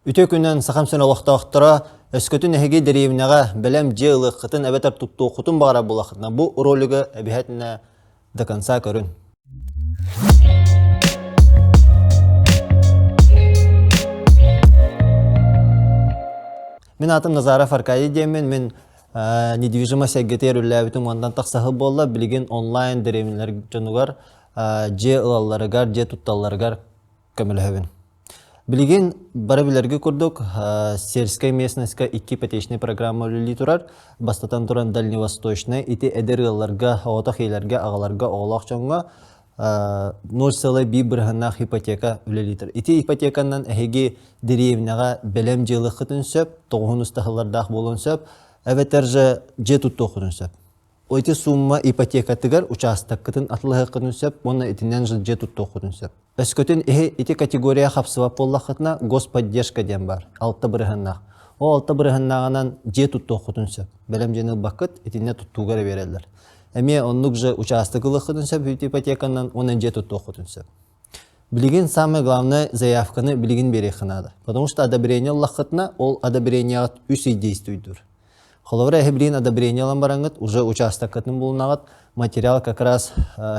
Үтө күннен сақамсын олықтақтыра, өскөтін әхеге деревінеға бәлем же ылыққытын әбетар тұтту құтын бағара болақытына. Бұл ролигі әбіхәтіне до конца көрін. Мен атым Назаров Аркадий деймін. Мен недвижимость әгетер үлләбітім ондан тақсағы болла білген онлайн деревінлер жонуғар же ылаларығар, же тұтталарығар көміліғабін. Білген бары білерге көрдік, сельская местностька 2 ипотечный программа үлілі тұрар, бастатан тұран дальневосточный, ити әдер ылаларға, оғытақ ейлерге, ағаларға, оғылақ жоңға 0,1 бірғаннақ ипотека үлілі тұр. Ити ипотеканнан әхеге деревінеға бәлем жылы қытын сөп, тоғын ұстағылардақ болын сөп, әветер же тұтты оқытын сөп. Ойты сумма ипотекатыгар участок кытын атылығы қытын сөп, оны итінен же тұтты оқытын сөп. Өскөтін ити категория қапсывап боллақытына господдержка ден бар, 6 бірғаннақ. О 6 бірғаннағынан же тұтты оқытын сөп. Бәлем жені бақыт итіне тұттуғары берелер. Әме онлық же участокылы қытын сөп, ипотеканнан онын же тұтты оқытын сөп. Білген самое главное заявканы білген бере қынады. Потому что одобрение лақытына ол одобрение үсей действуйдыр. Холовра эхеблин одобрениялан барангат, уже участок кытын булнагат, материал как раз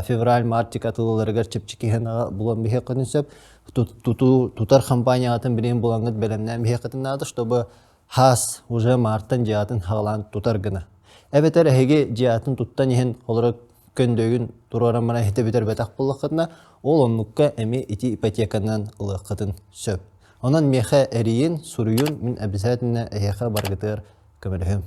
февраль-март катылыларыгар чепчикихенага булан бихе кытын сөп, тутар компания атын билен булангат белемнен бихе кытын нады, чтобы хас уже марттан жиатын хағалан тутар гына. Эбетер эхеге жиатын туттан ехен холора көндөгүн турарамана хете бетер бетак буллак кытына, ол оннукка эми ити ипотеканан ылык кытын сөп. Онан меха эриен, суруюн, мен обязательно эхеха баргытыр көмөлөһөм.